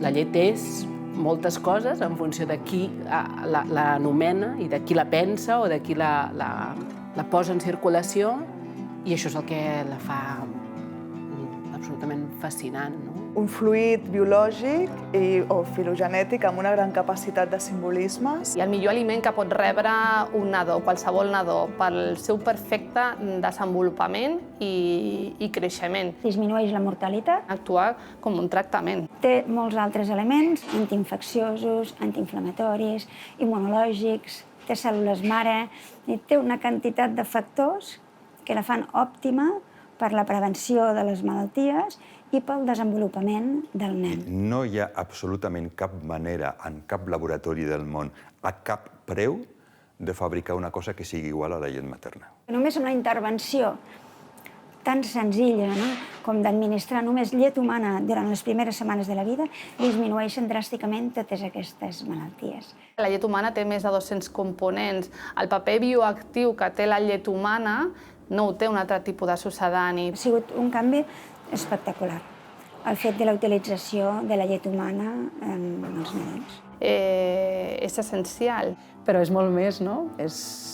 La llet és moltes coses en funció de qui l'anomena i de qui la pensa o de qui la posa en circulació, i això és el que la fa absolutament fascinant, no? Un fluid biològic o filogenètic amb una gran capacitat de simbolismes. I el millor aliment que pot rebre un nadó, qualsevol nadó, pel seu perfecte desenvolupament i creixement. Disminueix la mortalitat. Actua com un tractament. Té molts altres elements, antiinfecciosos, antiinflamatoris, immunològics, té cèl·lules mare, i té una quantitat de factors que la fan òptima per la prevenció de les malalties i pel desenvolupament del nen. No hi ha absolutament cap manera, en cap laboratori del món, a cap preu, de fabricar una cosa que sigui igual a la llet materna. Només amb la intervenció tan senzilla com d'administrar només llet humana durant les primeres setmanes de la vida, disminueixen dràsticament totes aquestes malalties. La llet humana té més de 200 components. El paper bioactiu que té la llet humana no ho té un altre tipus de succedani. Ha sigut un canvi espectacular, el fet de la utilització de la llet humana en els nadons. És essencial. Però és molt més, no?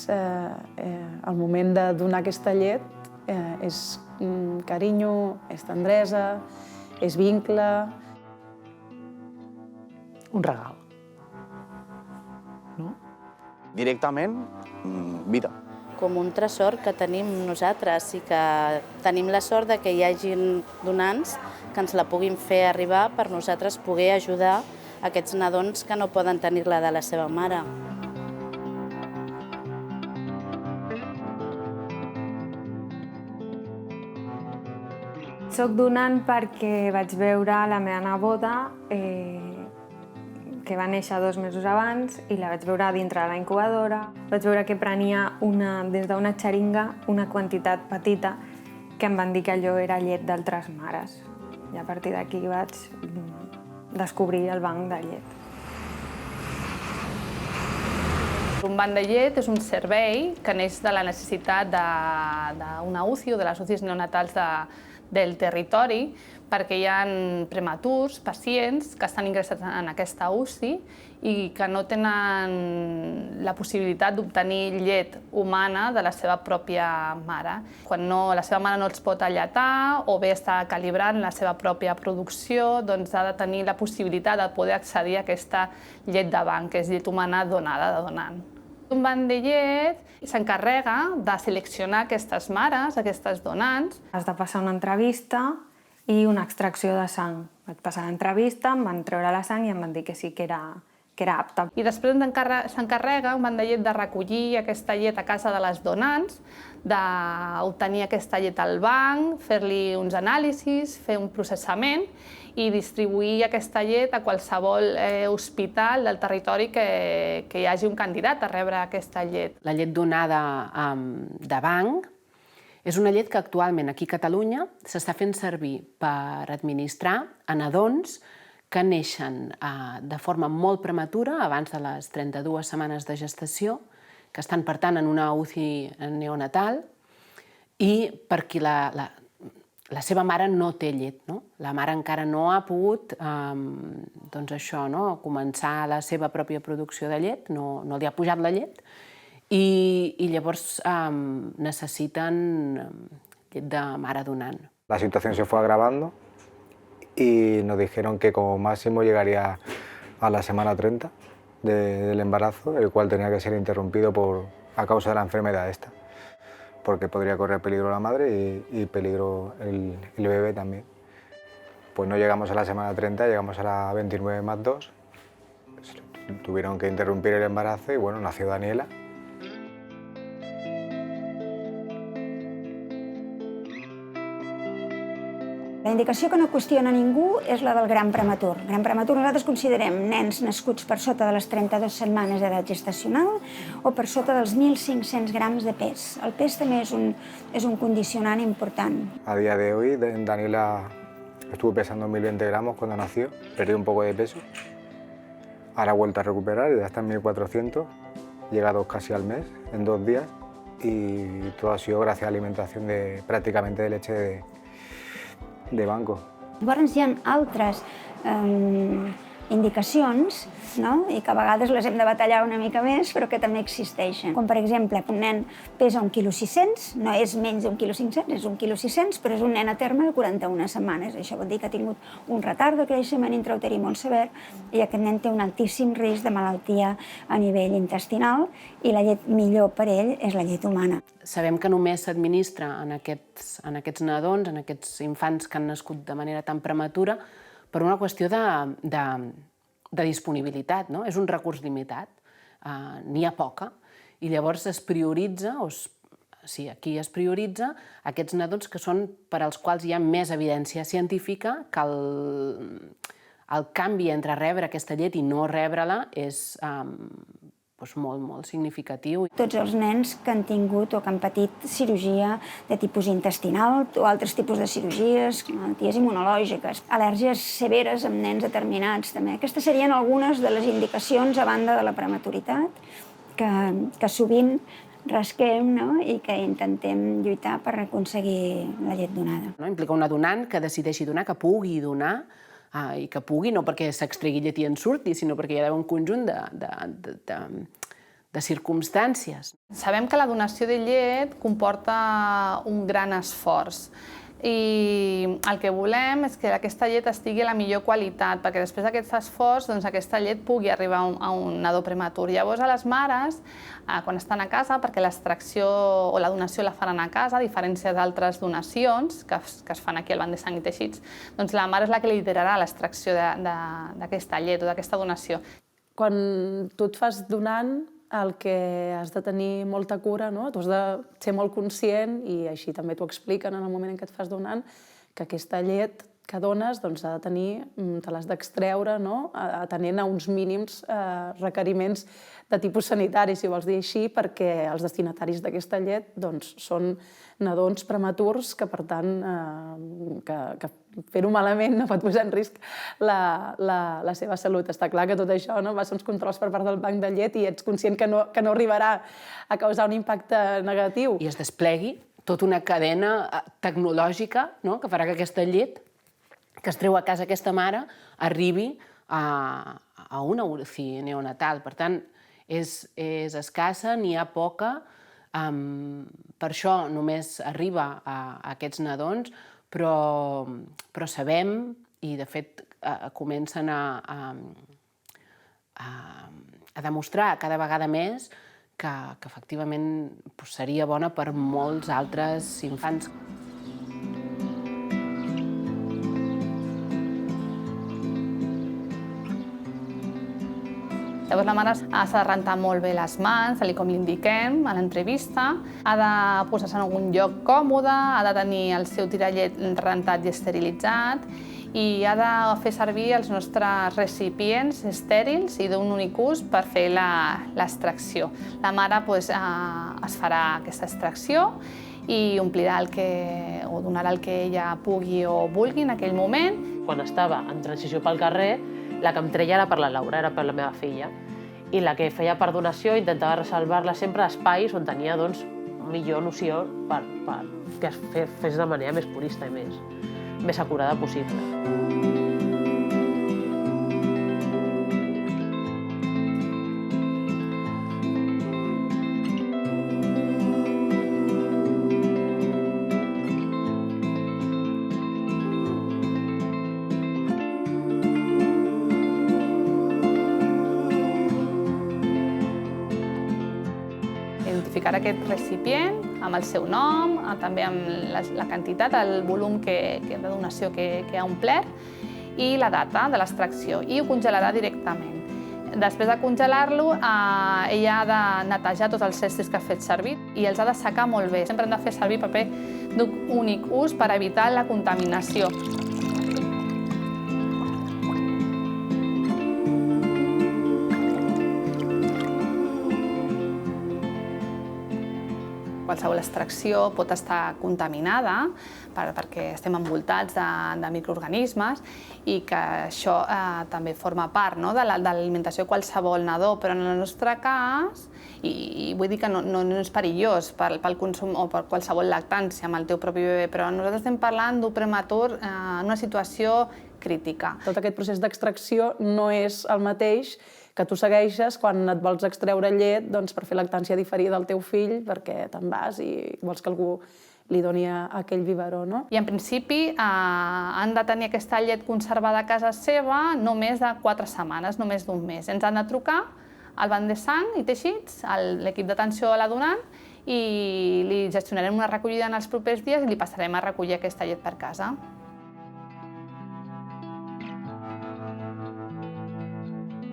El moment de donar aquesta llet és carinyo, és tendresa, és vincle. Un regal. No? Directament, vida. Com un tresor que tenim nosaltres i que tenim la sort de que hi hagin donants que ens la puguin fer arribar per nosaltres poder ajudar aquests nadons que no poden tenir-la de la seva mare. Soc donant perquè vaig veure la meva neboda que va néixer 2 mesos abans i la vaig veure dintre de la incubadora. Vaig veure que prenia des d'una xeringa una quantitat petita que em van dir que allò era llet d'altres mares. I a partir d'aquí vaig descobrir el banc de llet. Un banc de llet és un servei que neix de la necessitat d'una UCI o de les UCIs neonatals del territori, perquè hi ha prematurs, pacients que estan ingressats en aquesta UCI i que no tenen la possibilitat d'obtenir llet humana de la seva pròpia mare. Quan la seva mare no els pot alletar o bé està calibrant la seva pròpia producció, doncs ha de tenir la possibilitat de poder accedir a aquesta llet de banc, que és llet humana donada de donant. Un banc de llet s'encarrega de seleccionar aquestes mares, aquestes donants. Has de passar una entrevista i una extracció de sang. Vaig passar l'entrevista, em van treure la sang i em van dir que sí que era apta. I després s'encarrega un banc de llet de recollir aquesta llet a casa de les donants, d'obtenir aquesta llet al banc, fer-li uns anàlisis, fer un processament i distribuir aquesta llet a qualsevol hospital del territori que hi hagi un candidat a rebre aquesta llet. La llet donada de banc és una llet que actualment aquí a Catalunya s'està fent servir per administrar a nadons que neixen de forma molt prematura, abans de les 32 setmanes de gestació, que estan, per tant, en una UCI neonatal i per qui la seva mare no té llet. La mare encara no ha pogut començar la seva pròpia producció de llet, no li ha pujat la llet, y llavors necesitan llet de mare donant. La situación se fue agravando y nos dijeron que como máximo llegaría a la semana 30 del embarazo, el cual tenía que ser interrumpido a causa de la enfermedad esta, porque podría correr peligro la madre y peligro el bebé también. Pues no llegamos a la semana 30, llegamos a la 29 más 2, tuvieron que interrumpir el embarazo y bueno, nació Daniela. La indicació que no qüestiona ningú és la del gran prematur. Gran prematur nosaltres considerem nens nascuts per sota de les 32 setmanes d'edat gestacional o per sota dels 1.500 grams de pes. El pes també és un condicionant important. A día de hoy, Daniela Estuvo pesando 1020 gramos cuando nació, perdí un poco de peso. Ahora ha vuelto a recuperar y ya está en 1400, llega casi al mes, en 2 días, y todo ha sido gracias a alimentación prácticamente de leche de banco. Llavors hi ha altres indicacions, no? I que a vegades les hem de batallar una mica més, però que també existeixen. Com, per exemple, un nen pesa 1,6 kg, no és menys d'1,5 kg, és 1,6 kg, però és un nen a terme de 41 setmanes. Això vol dir que ha tingut un retard de creixement intrauterí molt sever i aquest nen té un altíssim risc de malaltia a nivell intestinal i la llet millor per ell és la llet humana. Sabem que només s'administra en aquests nadons, en aquests infants que han nascut de manera tan prematura, per una qüestió de disponibilitat, no? És un recurs limitat, n'hi ha poca, i llavors es prioritza, aquí es prioritza aquests nadons que són per als quals hi ha més evidència científica que el canvi entre rebre aquesta llet i no rebre-la és molt significatiu. Tots els nens que han tingut o que han patit cirurgia de tipus intestinal o altres tipus de cirurgies, malalties immunològiques, al·lèrgies severes en nens determinats també. Aquestes serien algunes de les indicacions a banda de la prematuritat que sovint rasquem, no? I que intentem lluitar per aconseguir la llet donada. Implica una donant que decideixi donar, que pugui donar, i que pugui, no perquè s'extregui llet i en surti, sinó perquè hi ha d'haver un conjunt de circumstàncies. Sabem que la donació de llet comporta un gran esforç i el que volem és que aquesta llet estigui a la millor qualitat, perquè després d'aquest esforç aquesta llet pugui arribar a un nadó prematur. Llavors, a les mares, quan estan a casa, perquè l'extracció o la donació la faran a casa, a diferència d'altres donacions que es fan aquí al Banc de Sang i Teixits, doncs la mare és la que liderarà l'extracció d'aquesta llet o d'aquesta donació. Quan tu et fas donant, el que has de tenir molta cura, no? Tu has de ser molt conscient, i així també t'ho expliquen en el moment en què et fas donant, que aquesta llet que dones ha de tenir, te l'has d'extreure, atenent a uns mínims requeriments de tipus sanitari, si ho vols dir així, perquè els destinataris d'aquesta llet són nadons prematurs que, per tant, que fer-ho malament no pot posar en risc la seva salut. Està clar que tot això va ser uns controls per part del banc de llet i ets conscient que no arribarà a causar un impacte negatiu. I es desplegui tota una cadena tecnològica que farà que aquesta llet que es treu a casa aquesta mare arribi a una UCI neonatal. Per tant, és escassa, n'hi ha poca, per això només arriba a aquests nadons, però sabem, i de fet comencen a demostrar cada vegada més que efectivament seria bona per molts altres infants. Llavors la mare s'ha de rentar molt bé les mans, tal com li indiquem a l'entrevista, ha de posar-se en algun lloc còmode, ha de tenir el seu tirallet rentat i esterilitzat i ha de fer servir els nostres recipients estèrils i d'un únic ús per fer l'extracció. La mare es farà aquesta extracció i omplirà o donarà el que ella pugui o vulgui en aquell moment. Quan estava en transició pel carrer, la que em treia era per la Laura, era per la meva filla. I la que feia per donació intentava reservar-la sempre a espais on tenia millor noció per que fes de manera més purista i més acurada possible. Identificar aquest recipient amb el seu nom, també amb la quantitat, el volum de donació que ha omplert i la data de l'extracció, i ho congelarà directament. Després de congelar-lo, ella ha de netejar tots els estris que ha fet servir i els ha de secar molt bé. Sempre hem de fer servir paper d'un únic ús per evitar la contaminació. qualsevol extracció pot estar contaminada perquè estem envoltats de microorganismes i que això també forma part de l'alimentació de qualsevol nadó, però en el nostre cas, i vull dir que no és perillós pel consum o per qualsevol lactància amb el teu propi bebè, però nosaltres estem parlant d'un prematur en una situació crítica. Tot aquest procés d'extracció no és el mateix que tu segueixes quan et vols extreure llet per fer lactància diferida al teu fill perquè te'n vas i vols que algú li doni aquell biberó, no? I en principi han de tenir aquesta llet conservada a casa seva no més de 4 setmanes, no més d'un mes. Ens han de trucar al banc de sang i teixits, a l'equip d'atenció a la donant, i li gestionarem una recollida en els propers dies i li passarem a recollir aquesta llet per casa.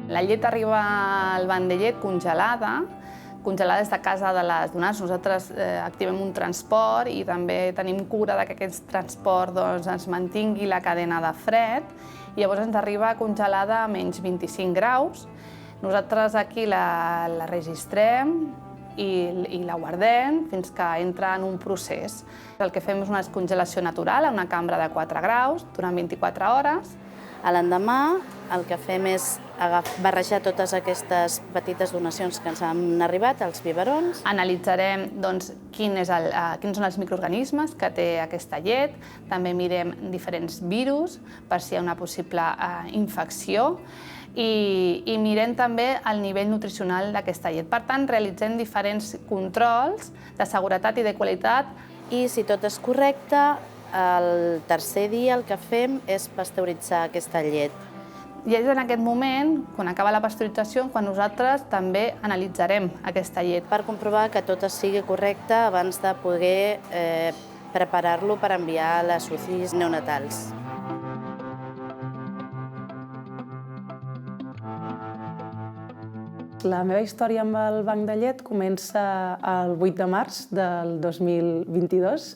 La llet arriba al banc de llet congelada des de casa de les donants. Nosaltres activem un transport i també tenim cura que aquest transport ens mantingui la cadena de fred i llavors ens arriba congelada a menys 25 graus. Nosaltres aquí la registrem i la guardem fins que entra en un procés. El que fem és una descongelació natural a una cambra de 4 graus durant 24 hores. A l'endemà el que fem és barrejar totes aquestes petites donacions que ens han arribat, els biberons. Analitzarem quins són els microorganismes que té aquesta llet, també mirem diferents virus per si hi ha una possible infecció i mirem també el nivell nutricional d'aquesta llet. Per tant, realitzem diferents controls de seguretat i de qualitat. I si tot és correcte, el tercer dia el que fem és pasteuritzar aquesta llet. I és en aquest moment, quan acaba la pasteurització, quan nosaltres també analitzarem aquesta llet. Per comprovar que tot sigui correcte abans de poder preparar-lo per enviar a les UCIs neonatals. La meva història amb el banc de llet comença el 8 de març del 2022.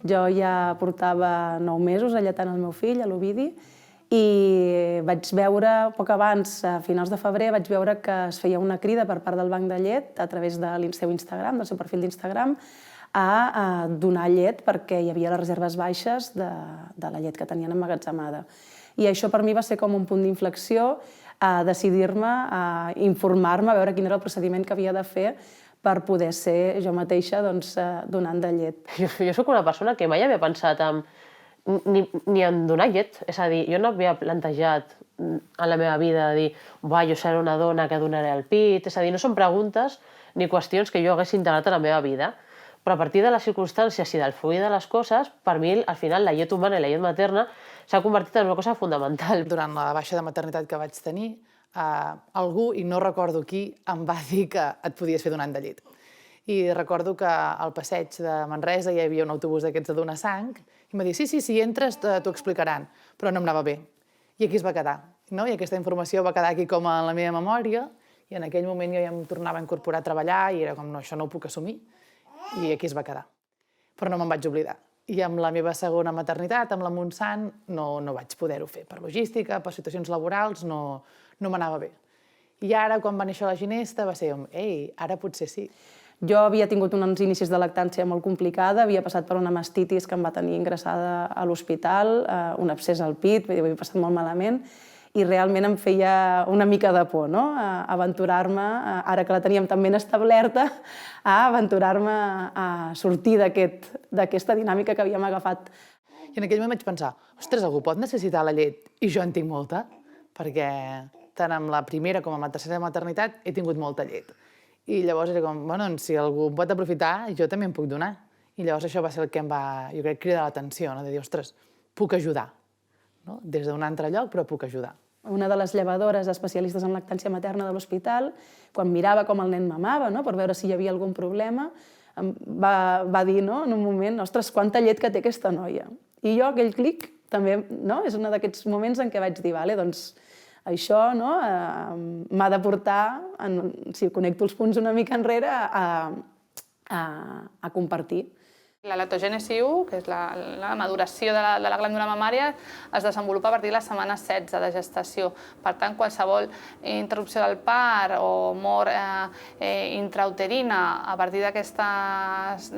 Jo ja portava 9 mesos alletant el meu fill, a l'Ovidi, i vaig veure, poc abans, a finals de febrer, vaig veure que es feia una crida per part del banc de llet a través del seu Instagram, del seu perfil d'Instagram, a donar llet perquè hi havia les reserves baixes de la llet que tenien emmagatzemada. I això per mi va ser com un punt d'inflexió, a decidir-me, a informar-me, a veure quin era el procediment que havia de fer per poder ser jo mateixa donant de llet. Jo soc una persona que mai havia pensat ni en donar llet. És a dir, jo no havia plantejat en la meva vida de dir jo seré una dona que donaré el pit. És a dir, no són preguntes ni qüestions que jo hagués integrat a la meva vida. Però a partir de les circumstàncies i del fluir de les coses, per mi, al final, la llet humana i la llet materna s'ha convertit en una cosa fundamental. Durant la baixa de maternitat que vaig tenir, algú, i no recordo qui, em va dir que et podies fer donant de llet. I recordo que al passeig de Manresa hi havia un autobús d'aquests de donar sang i em va dir, sí, si entres t'ho explicaran, però no em anava bé. I aquí es va quedar. I aquesta informació va quedar aquí com a la meva memòria i en aquell moment jo ja em tornava a incorporar a treballar i era com, no, això no ho puc assumir. I aquí es va quedar. Però no me'n vaig oblidar. I amb la meva segona maternitat, amb la Montsant, no vaig poder-ho fer. Per logística, per situacions laborals, no m'anava bé. I ara, quan va néixer la Ginesta, va ser com, ei, ara potser sí. Jo havia tingut uns inicis de lactància molt complicada, havia passat per una mastitis que em va tenir ingressada a l'hospital, un abscés al pit, ho havia passat molt malament, i realment em feia una mica de por, no?, aventurar-me, ara que la teníem tan ben establerta, a aventurar-me a sortir d'aquesta dinàmica que havíem agafat. I en aquell moment vaig pensar, ostres, algú pot necessitar la llet i jo en tinc molta, perquè tant amb la primera com amb la tercera maternitat he tingut molta llet. I llavors era com, bueno, si algú pot aprofitar, jo també en puc donar. I llavors això va ser el que em va, jo crec, cridar l'atenció, de dir, ostres, puc ajudar. Des d'un altre lloc, però puc ajudar. Una de les llevadores especialistes en lactància materna de l'hospital, quan mirava com el nen mamava, per veure si hi havia algun problema, va dir en un moment, ostres, quanta llet que té aquesta noia. I jo, aquell clic, també és un d'aquests moments en què vaig dir, vale, doncs això m'ha de portar, si connecto els punts una mica enrere, a compartir. La latogènesi 1, que és la maduració de la glàndula mamària, es desenvolupa a partir de la setmana 16 de gestació. Per tant, qualsevol interrupció del part o mort intrauterina a partir d'aquesta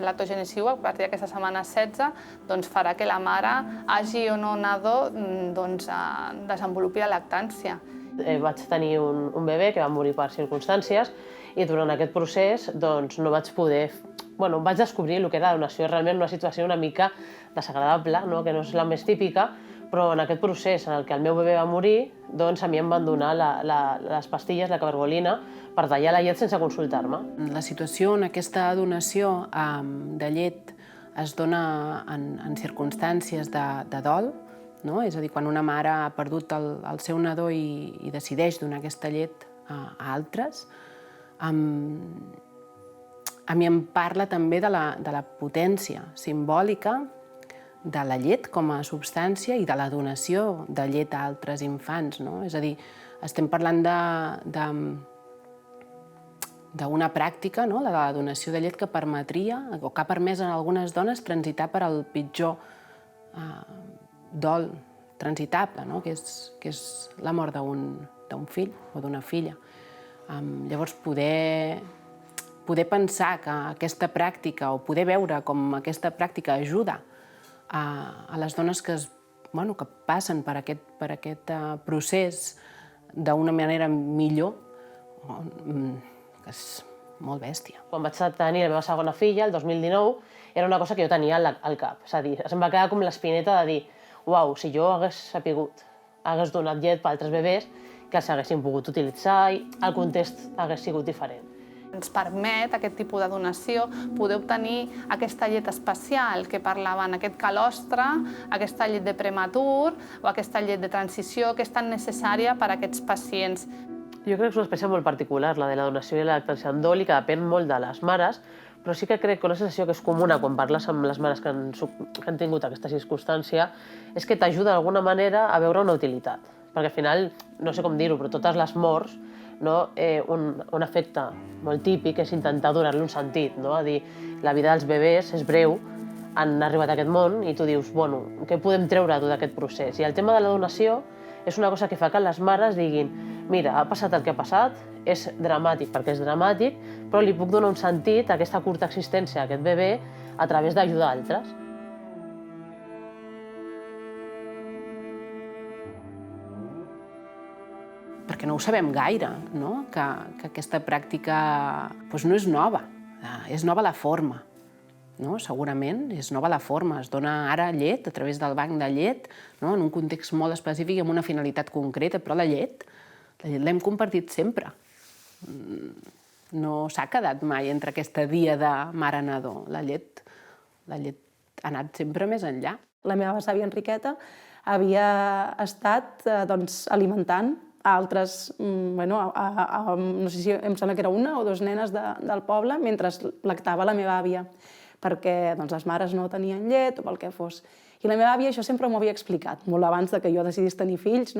latogènesi 1, a partir d'aquesta setmana 16, doncs farà que la mare hagi o no nadó desenvolupi la lactància. Vaig tenir un bebè que va morir per circumstàncies i durant aquest procés doncs, no vaig poder... Bueno, vaig descobrir el que era la donació. És realment una situació una mica desagradable, no? Que no és la més típica, però en aquest procés en el que el meu bebè va morir, doncs a mi em van donar les pastilles, la cabergolina, per tallar la llet sense consultar-me. La situació en aquesta donació de llet es dona en circumstàncies de dol, no? És a dir, quan una mare ha perdut el seu nadó i decideix donar aquesta llet a altres. A mi em parla també de la potència simbòlica de la llet com a substància i de la donació de llet a altres infants, no? És a dir, estem parlant d'una pràctica, no? De la donació de llet que permetria, o que ha permès a algunes dones transitar per al pitjor dol transitable, no? Que és la mort d'un fill o d'una filla. Llavors, poder pensar que aquesta pràctica, o poder veure com aquesta pràctica ajuda a les dones que passen per aquest procés d'una manera millor, que és molt bèstia. Quan vaig tenir la meva segona filla, el 2019, era una cosa que jo tenia al cap. És a dir, em va quedar com l'espineta de dir uau, si jo hagués donat llet per altres bebès, que els haguessin pogut utilitzar i el context hagués sigut diferent. Ens permet, aquest tipus de donació, poder obtenir aquesta llet especial que parlaven, aquest calostre, aquesta llet de prematur o aquesta llet de transició que és tan necessària per a aquests pacients. Jo crec que és una espècie molt particular, la de la donació i la lactància en dol, i que depèn molt de les mares, però sí que crec que una sensació que és comuna quan parles amb les mares que han tingut aquesta circumstància és que t'ajuda d'alguna manera a veure una utilitat. Perquè al final, no sé com dir-ho, però totes les morts, un efecte molt típic és intentar donar-li un sentit, a dir, la vida dels bebès és breu, han arribat a aquest món i tu dius, bueno, què podem treure d'aquest procés? I el tema de la donació és una cosa que fa que les mares diguin mira, ha passat el que ha passat, és dramàtic perquè és dramàtic, però li puc donar un sentit a aquesta curta existència d'aquest bebè a través d'ajudar altres. Perquè no ho sabem gaire, no? Que aquesta pràctica no és nova, és nova la forma. Segurament és nova la forma. Es dona ara llet a través del banc de llet, en un context molt específic i amb una finalitat concreta, però la llet l'hem compartit sempre. No s'ha quedat mai entre aquesta dia de mare-nadó. La llet ha anat sempre més enllà. La meva besàvia Enriqueta havia estat alimentant a altres, no sé si em sembla que era una o dues nenes del poble, mentre lactava la meva àvia, perquè les mares no tenien llet o pel que fos. I la meva àvia això sempre m'ho havia explicat, molt abans que jo decidís tenir fills,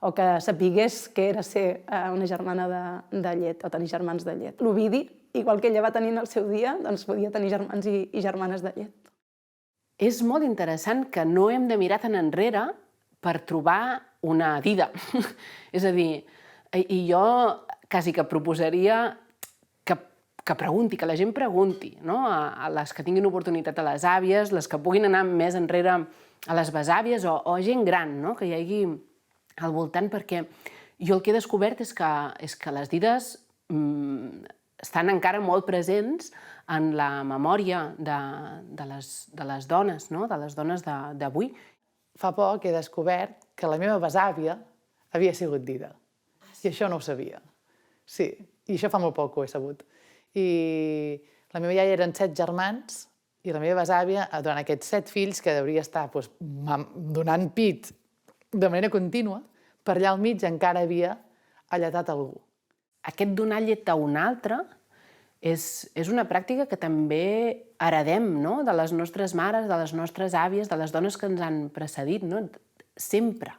o que sapigués què era ser una germana de llet, o tenir germans de llet. L'Ovidi, igual que ella va tenir en el seu dia, doncs podia tenir germans i germanes de llet. És molt interessant que no hem de mirar tan enrere per trobar una dida. És a dir, i jo quasi que proposaria que pregunti, que la gent pregunti, a les que tinguin oportunitat a les àvies, les que puguin anar més enrere a les besàvies o a gent gran, que hi hagi al voltant, perquè jo el que he descobert és que les dides estan encara molt presents en la memòria de les dones, de les dones d'avui. Fa poc he descobert que la meva besàvia havia sigut dida. I això no ho sabia. Sí, i això fa molt poc que ho he sabut. I la meva iaia eren 7 germans i la meva besàvia, durant aquests 7 fills, que hauria estar donant pit de manera contínua, per allà al mig encara havia alletat algú. Aquest donar llet a un altre és una pràctica que també heredem de les nostres mares, de les nostres àvies, de les dones que ens han precedit. Sempre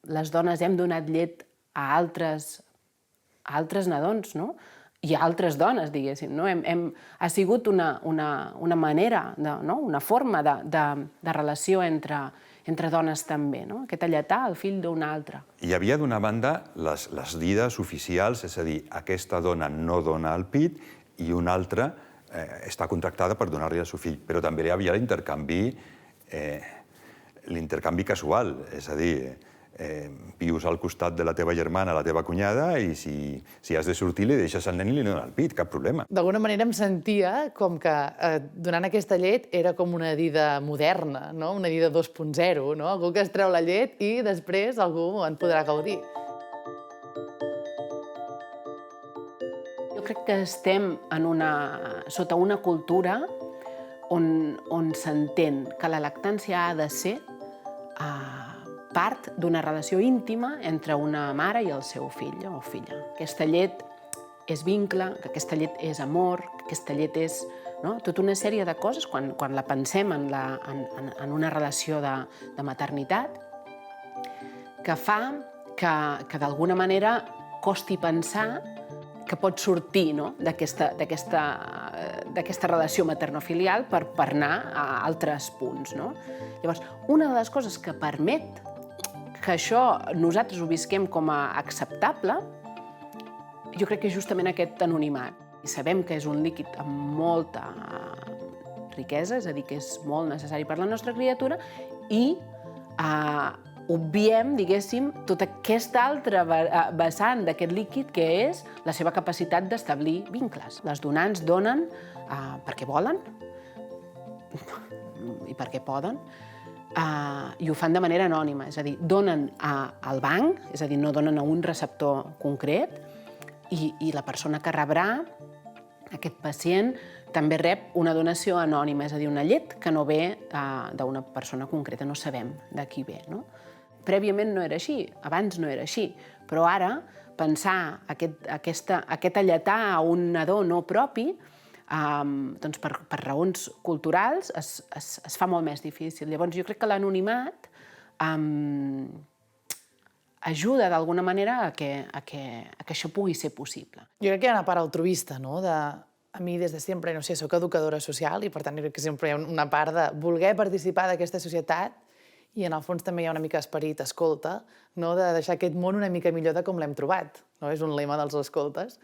les dones hem donat llet a altres nadons. i altres dones, diguéssim. No? Ha sigut una manera, una forma de relació entre dones també, no? Aquest alletar el fill d'un altre. Hi havia, d'una banda, les dides oficials, és a dir, aquesta dona no dona el pit i una altra està contractada per donar-li al seu fill, però també hi havia l'intercanvi casual, és a dir, vius al costat de la teva germana, la teva cunyada, i si has de sortir li deixes el nen i li dona el pit, cap problema. D'alguna manera em sentia com que donant aquesta llet era com una dida moderna, no? Una dida 2.0, no? Algú que es treu la llet i després algú en podrà gaudir. Jo crec que estem sota una cultura on s'entén que la lactància ha de ser part d'una relació íntima entre una mare i el seu fill o filla. Aquesta llet és vincle, que aquesta llet és amor, que aquesta llet és tota una sèrie de coses, quan la pensem en una relació de maternitat, que fa que d'alguna manera costi pensar que pot sortir d'aquesta relació maternofilial per anar a altres punts. Llavors, una de les coses que permet que això nosaltres ho visquem com a acceptable, jo crec que és justament aquest anonimat. I sabem que és un líquid amb molta riquesa, és a dir, que és molt necessari per la nostra criatura, i obviem, diguéssim, tota aquesta altra vessant d'aquest líquid, que és la seva capacitat d'establir vincles. Les donants donen perquè volen i perquè poden, i ho fan de manera anònima, és a dir, donen al banc, és a dir, no donen a un receptor concret, i la persona que rebrà, aquest pacient, també rep una donació anònima, és a dir, una llet que no ve d'una persona concreta, no sabem de qui ve. Prèviament no era així, abans no era així, però ara pensar aquest alletar a un nadó no propi, per raons culturals, es fa molt més difícil. Llavors, jo crec que l'anonimat ajuda d'alguna manera a que això pugui ser possible. Jo crec que hi ha una part altruista, no? A mi des de sempre, no sé, soc educadora social i per tant crec que sempre hi ha una part de voler participar d'aquesta societat i en el fons també hi ha una mica esperit escolta, de deixar aquest món una mica millor de com l'hem trobat. És un lema dels escoltes,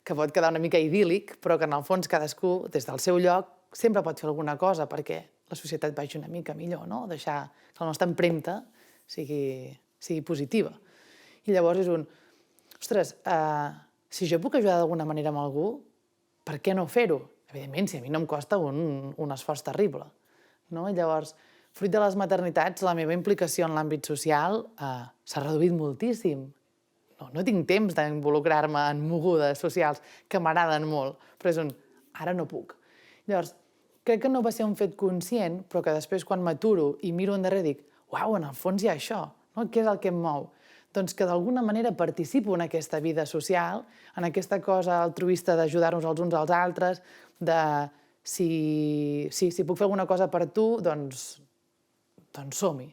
que pot quedar una mica idíl·lic, però que en el fons cadascú, des del seu lloc, sempre pot fer alguna cosa perquè la societat vagi una mica millor, deixar que la nostra empremta sigui positiva. I llavors és ostres, si jo puc ajudar d'alguna manera amb algú, per què no fer-ho? Evidentment, si a mi no em costa un esforç terrible. I llavors, fruit de les maternitats, la meva implicació en l'àmbit social s'ha reduït moltíssim. No tinc temps d'involucrar-me en mogudes socials que m'agraden molt, però és ara no puc. Llavors, crec que no va ser un fet conscient, però que després quan m'aturo i miro endarrere dic «Uau, en el fons hi ha això, què és el que em mou?» Doncs que d'alguna manera participo en aquesta vida social, en aquesta cosa altruista d'ajudar-nos els uns als altres, de si puc fer alguna cosa per tu, doncs som-hi.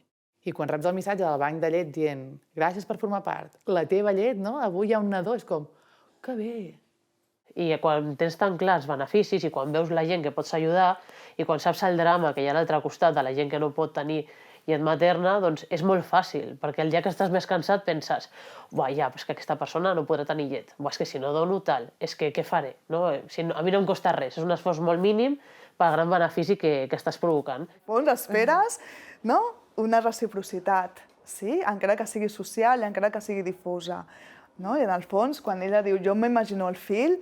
I quan reps el missatge del banc de llet dient gràcies per formar part, la teva llet, avui hi ha un nadó, és com, que bé. I quan tens tan clars beneficis i quan veus la gent que pots ajudar i quan saps el drama que hi ha a l'altre costat de la gent que no pot tenir llet materna, doncs és molt fàcil, perquè el dia que estàs més cansat penses «Buah, ja, però és que aquesta persona no podrà tenir llet, és que si no dono tal, és que què faré?» A mi no em costa res, és un esforç molt mínim pel gran benefici que estàs provocant. Doncs esperes, una reciprocitat, sí? Encara que sigui social i encara que sigui difusa. I en el fons, quan ella diu jo m'imagino el fill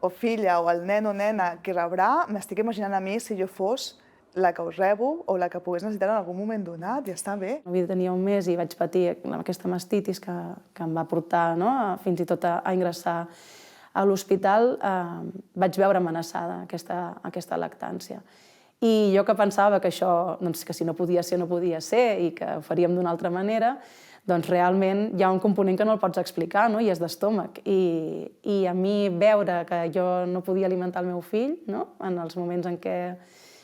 o filla o el nen o nena que rebrà, m'estic imaginant a mi si jo fos la que ho rebo o la que pogués necessitar en algun moment donat, i està bé. Tenia un mes i vaig patir aquesta mastitis que em va portar fins i tot a ingressar a l'hospital. Vaig veure amenaçada aquesta lactància. I jo que pensava que això, que si no podia ser, no podia ser i que ho faríem d'una altra manera, doncs realment hi ha un component que no el pots explicar, i és d'estómac. I a mi veure que jo no podia alimentar el meu fill, en els moments en què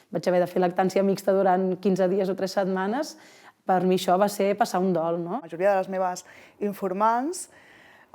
vaig haver de fer lactància mixta durant 15 dies o 3 setmanes, per mi això va ser passar un dol. La majoria de les meves informants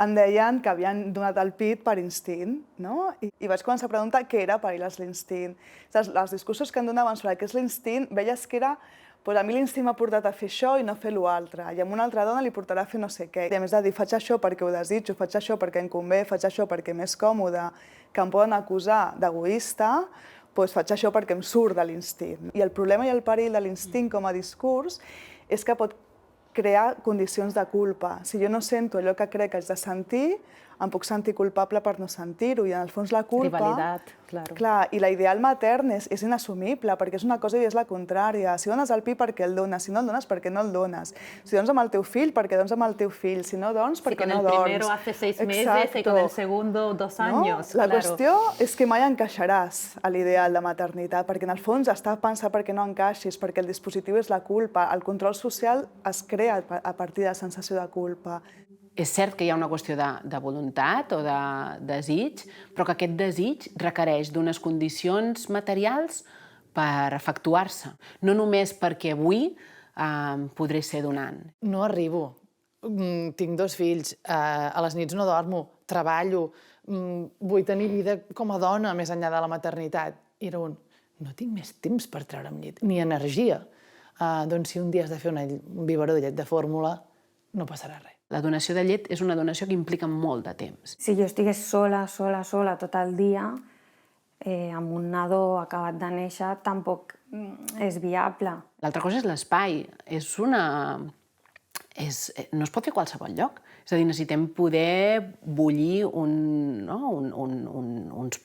em deien que havien donat el pit per instint, no? I vaig començar a preguntar què era per elles l'instint. Els discursos que em donaven sobre què és l'instint, veies que era pues a mi l'instint m'ha portat a fer això i no fer l'altre, i a una altra dona li portarà a fer no sé què. I a més de dir, faig això perquè ho desitjo, faig això perquè em convé, faig això perquè m'és còmode, que em poden acusar d'egoista, doncs faig això perquè em surt de l'instint. I el problema i el perill de l'instint com a discurs és que pot crear condicions de culpa. Si jo no sento allò que crec que haig de sentir, em puc sentir culpable per no sentir-ho, i en el fons la culpa... Rivalitat, claro. Clar, i l'ideal matern és inassumible, perquè és una cosa i és la contrària. Si dones el pit, per què el dones? Si no el dones, per què no el dones? Si dones amb el teu fill, per què dones amb el teu fill? Si no dones, per què no dorms? Si con el primero hace 6 meses y con el segundo 2 años. La qüestió és que mai encaixaràs a l'ideal de maternitat, perquè en el fons està pensat perquè no encaixis, perquè el dispositiu és la culpa. El control social es crea a partir de la sensació de culpa. És cert que hi ha una qüestió de voluntat o de desig, però que aquest desig requereix d'unes condicions materials per efectuar-se. No només perquè avui podré ser donant. No arribo. Tinc 2 fills, a les nits no dormo, treballo, vull tenir vida com a dona més enllà de la maternitat. I era no tinc més temps per treure'm llet, ni energia. Doncs si un dia has de fer un biberó de llet de fórmula, no passarà res. La donació de llet és una donació que implica molt de temps. Si jo estigués sola tot el dia, amb un nadó acabat de néixer, tampoc és viable. L'altra cosa és l'espai. No es pot fer a qualsevol lloc. És a dir, necessitem poder bullir uns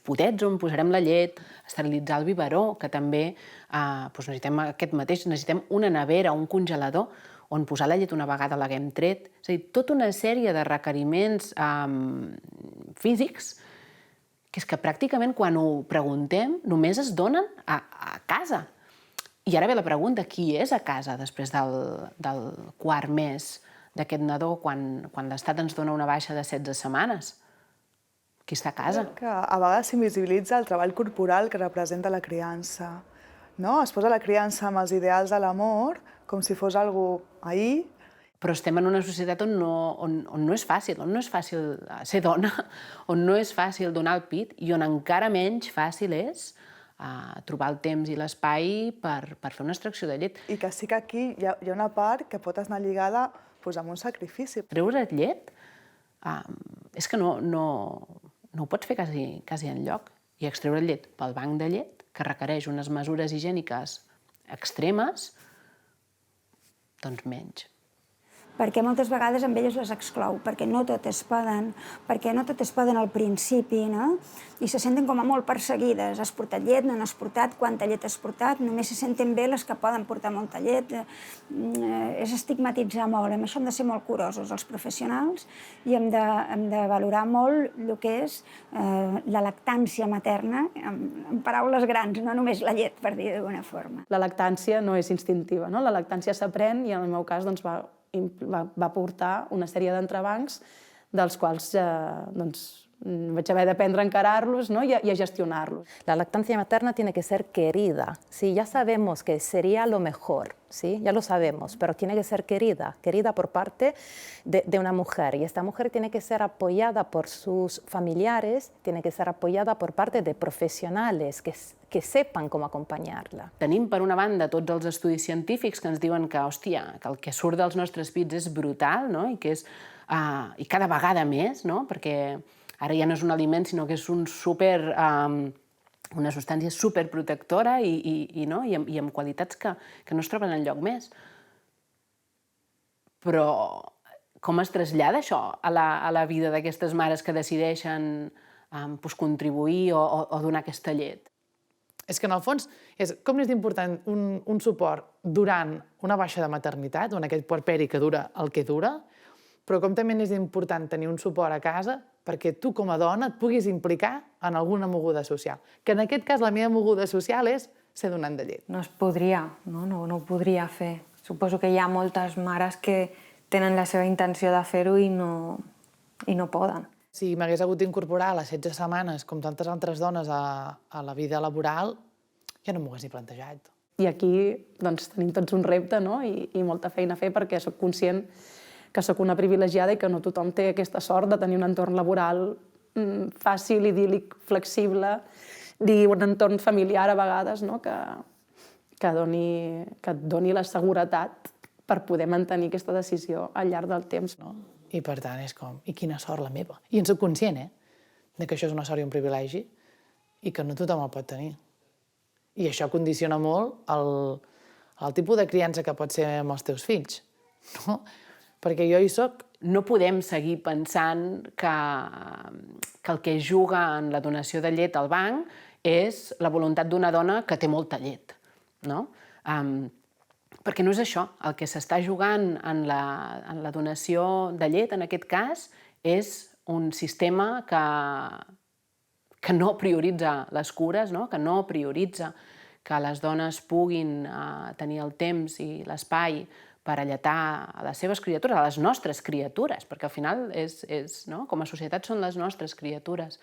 potets on posarem la llet, esterilitzar el biberó, que també necessitem aquest mateix, necessitem una nevera, un congelador, on posar la llet una vegada l'haguem tret. És a dir, tota una sèrie de requeriments físics que és que pràcticament quan ho preguntem només es donen a casa. I ara ve la pregunta, qui és a casa després del quart mes d'aquest nadó, quan l'Estat ens dona una baixa de 16 setmanes? Qui està a casa? A vegades s'invisibilitza el treball corporal que representa la criança. Es posa la criança amb els ideals de l'amor com si fos algú ahir. Però estem en una societat on no és fàcil, ser dona, on no és fàcil donar el pit i on encara menys fàcil és trobar el temps i l'espai per fer una extracció de llet. I que sí que aquí hi ha una part que pot estar lligada amb un sacrifici. Treure't llet és que no ho pots fer quasi enlloc. I extreure llet pel banc de llet, que requereix unes mesures higièniques extremes, doncs menys. Perquè moltes vegades amb elles les exclou, perquè no totes poden al principi, no? I se senten com a molt perseguides. Has portat llet, no n'has portat, quanta llet has portat, només se senten bé les que poden portar molta llet. És estigmatitzar molt, amb això hem de ser molt curosos els professionals i hem de valorar molt el que és la lactància materna, en paraules grans, no només la llet, per dir d'alguna forma. La lactància no és instintiva, no? La lactància s'aprèn i en el meu cas va portar una sèrie d'entrebancs dels quals vaig haver d'aprendre a encarar-los, ¿no? y a gestionarlos. La lactancia materna tiene que ser querida. Sí, ya sabemos que sería lo mejor, ¿sí? Ya lo sabemos, pero tiene que ser querida por parte de una mujer. Y esta mujer tiene que ser apoyada por sus familiares, tiene que ser apoyada por parte de profesionales que sepan com acompanyar-la. Tenim, per una banda, tots els estudis científics que ens diuen que, hòstia, que el que surt dels nostres pits és brutal, no? I cada vegada més, no? Perquè ara ja no és un aliment, sinó que és una substància superprotectora i amb qualitats que no es troben enlloc més. Però com es trasllada això a la vida d'aquestes mares que decideixen contribuir o donar aquesta llet? És que, en el fons, com és important un suport durant una baixa de maternitat, o en aquell puerperi que dura el que dura, però com també és important tenir un suport a casa perquè tu, com a dona, et puguis implicar en alguna moguda social. Que en aquest cas la meva moguda social és ser donant de llet. No es podria, no ho podria fer. Suposo que hi ha moltes mares que tenen la seva intenció de fer-ho i no poden. Si m'hagués hagut d'incorporar a les 16 setmanes, com tantes altres dones, a la vida laboral, ja no m'ho hagués ni plantejat. I aquí tenim tots un repte i molta feina a fer perquè soc conscient que sóc una privilegiada i que no tothom té aquesta sort de tenir un entorn laboral fàcil, idíl·lic, flexible, un entorn familiar a vegades, no? que et doni la seguretat per poder mantenir aquesta decisió al llarg del temps. I per tant és com, i quina sort la meva. I en soc conscient, de que això és una sort i un privilegi i que no tothom el pot tenir. I això condiciona molt el tipus de criança que pot ser amb els teus fills. No? Perquè jo hi soc. No podem seguir pensant que el que juga en la donació de llet al banc és la voluntat d'una dona que té molta llet. No? Perquè no és això. El que s'està jugant en la donació de llet, en aquest cas, és un sistema que no prioritza les cures, no? Que no prioritza que les dones puguin tenir el temps i l'espai per alletar a les seves criatures, a les nostres criatures, perquè al final com a societat són les nostres criatures,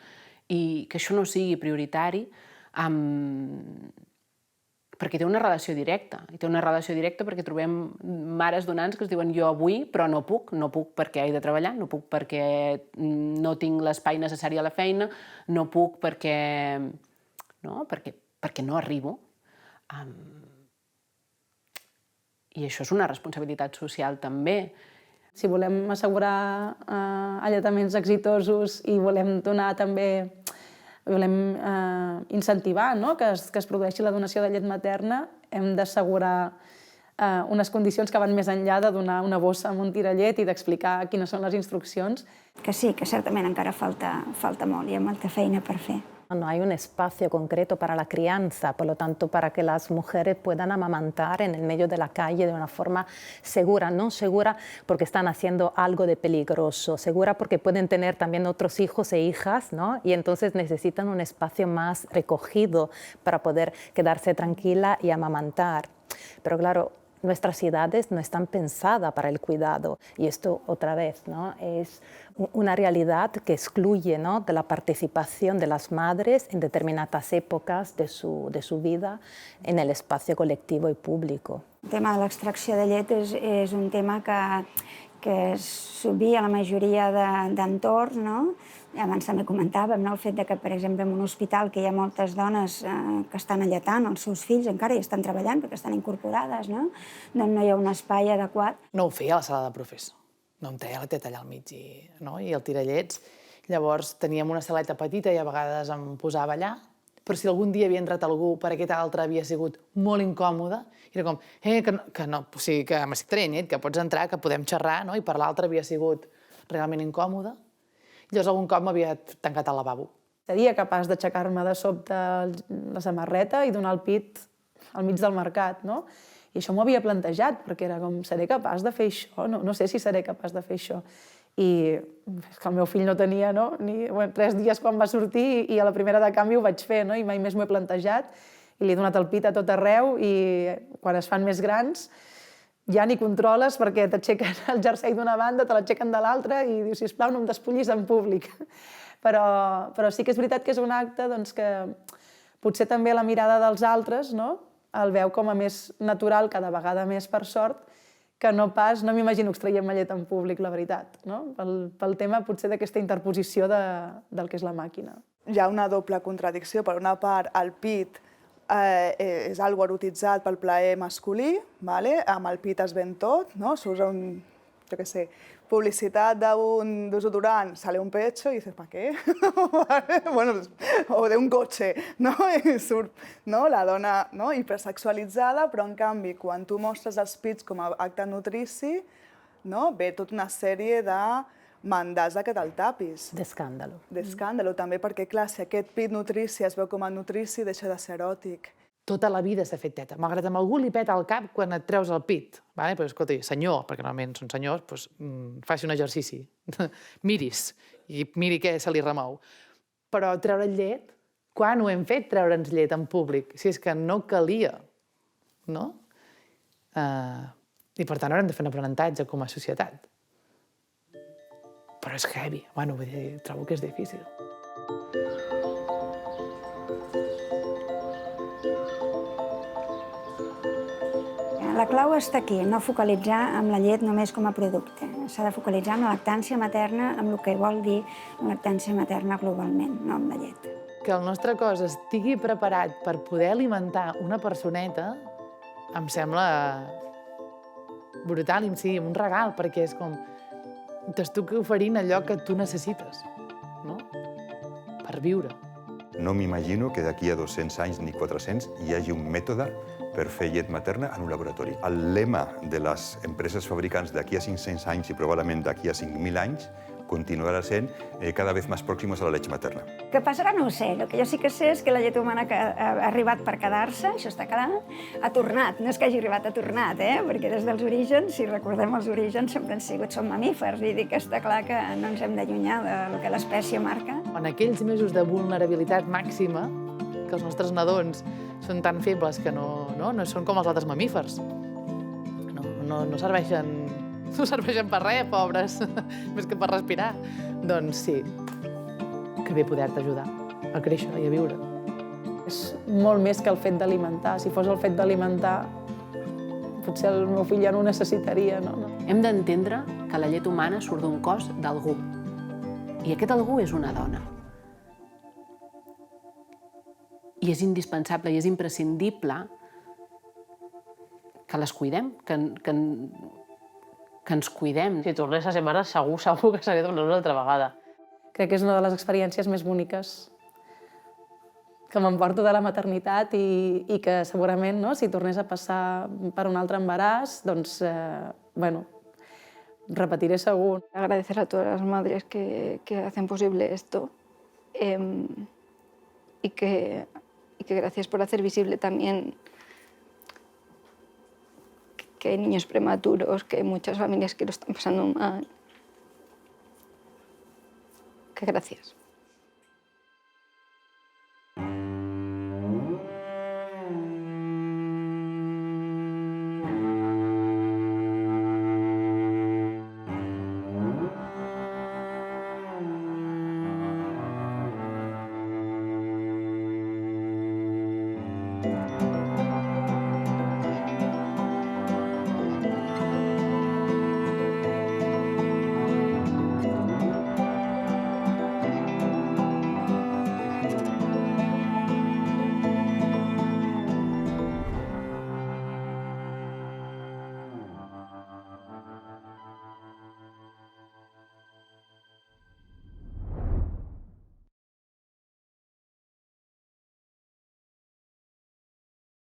i que això no sigui prioritari perquè té una relació directa. I té una relació directa perquè trobem mares donants que es diuen jo avui, però no puc perquè he de treballar, no puc perquè no tinc l'espai necessari a la feina, no puc perquè no arribo. I això és una responsabilitat social també. Si volem assegurar alletaments exitosos i volem donar també, volem incentivar que es produeixi la donació de llet materna, hem d'assegurar unes condicions que van més enllà de donar una bossa amb un tirallet i d'explicar quines són les instruccions. Que sí, que certament encara falta molt, hi ha molta feina per fer. No hay un espacio concreto para la crianza, por lo tanto, para que las mujeres puedan amamantar en el medio de la calle de una forma segura, no segura porque están haciendo algo de peligroso, segura porque pueden tener también otros hijos e hijas, ¿no? Y entonces necesitan un espacio más recogido para poder quedarse tranquila y amamantar. Pero claro, nuestras ciudades no están pensadas para el cuidado y esto otra vez, ¿no? Es una realidad que excluye, ¿no?, de la participación de las madres en determinadas épocas de su vida en el espacio colectivo y público. El tema de l'extracció de llet és un tema que s'obvia a la majoria d'entorns, no? Abans també comentàvem el fet que, per exemple, en un hospital que hi ha moltes dones que estan alletant els seus fills, encara hi estan treballant perquè estan incorporades, no? No hi ha un espai adequat. No ho feia a la sala de profes. No em treia la teta allà al mig i el tirallets. Llavors teníem una saleta petita i a vegades em posava allà, però si algun dia havia entrat algú per aquest altre havia sigut molt incòmode, era com, que no, o sigui, que m'estic traient llet, que pots entrar, que podem xerrar, no? I per l'altre havia sigut realment incòmode. Llavors algun cop m'havia tancat al lavabo. Seria capaç d'aixecar-me de sobte la samarreta i donar el pit al mig del mercat, no? I això m'ho havia plantejat, perquè era com, seré capaç de fer això? No sé si seré capaç de fer això. I és que el meu fill no tenia ni 3 dies quan va sortir i a la primera de canvi ho vaig fer, i mai més m'ho he plantejat. I li he donat el pit a tot arreu i quan es fan més grans ja ni controles perquè t'aixequen el jersei d'una banda, te l'aixequen de l'altra i dius, sisplau, no em despullis en públic. Però sí que és veritat que és un acte que potser també la mirada dels altres el veu com a més natural, cada vegada més per sort, que no m'imagino extraient llet en públic, la veritat, pel tema potser d'aquesta interposició del que és la màquina. Hi ha una doble contradicció. Per una part, el pit és algo erotitzat pel plaer masculí, amb el pit es ven tot, s'usa publicitat d'un desodorant, sale un pecho y dices, ¿para qué? O de un cotxe, i surt la dona hipersexualitzada, però en canvi, quan tu mostres els pits com a acte nutrici, ve tota una sèrie de mandats que te'l tapis. D'escàndalo. D'escàndalo, també, perquè clar, si aquest pit nutrici es veu com a nutrici, deixa de ser eròtic. Tota la vida s'ha fet teta. Malgrat amb algú li peta el cap quan et treus el pit. Però, escolta, senyor, perquè normalment són senyors, faci un exercici. Miris, i miri què se li remou. Però treure llet, quan ho hem fet, treure'ns llet en públic? Si és que no calia, no? I per tant haurem de fer un aprenentatge com a societat. Però és heavy. Trobo que és difícil. La clau està aquí, no focalitzar amb la llet només com a producte. s'ha de focalitzar en la lactància materna, amb el que vol dir la lactància materna globalment, no amb la llet. Que el nostre cos estigui preparat per poder alimentar una personeta em sembla brutal i sí, un regal, perquè és com t'estic oferint allò que tu necessites, no? Per viure. No m'imagino que d'aquí a 200 anys ni 400 hi hagi un mètode per fer llet materna en un laboratori. El lema de les empreses fabricants d'aquí a 500 anys i probablement d'aquí a 5.000 anys continuarà sent cada vez más próximos a la leche materna. Què passarà? No ho sé. El que jo sí que sé és que la llet humana ha arribat per quedar-se, això està clar, ha tornat. No és que hagi arribat, ha tornat, perquè des dels orígens, si recordem els orígens, sempre han sigut, som mamífers, i dic que està clar que no ens hem d'allunyar del que l'espècie marca. En aquells mesos de vulnerabilitat màxima, que els nostres nadons són tan febles que no són com els altres mamífers. No serveixen per res, pobres, més que per respirar. Doncs sí, que bé poder-te ajudar a créixer i a viure. És molt més que el fet d'alimentar. Si fos el fet d'alimentar, potser el meu fill ja no ho necessitaria, no? Hem d'entendre que la llet humana surt d'un cos d'algú. I aquest algú és una dona. I és indispensable i és imprescindible que les cuidem, que ens cuidem. Si tornés a ser mare, segur que seré d'una altra vegada. Crec que és una de les experiències més boniques que m'emporto de la maternitat i que segurament, si tornés a passar per un altre embaràs, doncs, repetiré segur. Agradecer a todas las madres que hacen posible esto y que gracias por hacer visible también que hay niños prematuros, que hay muchas familias que lo están pasando mal. Que gracias.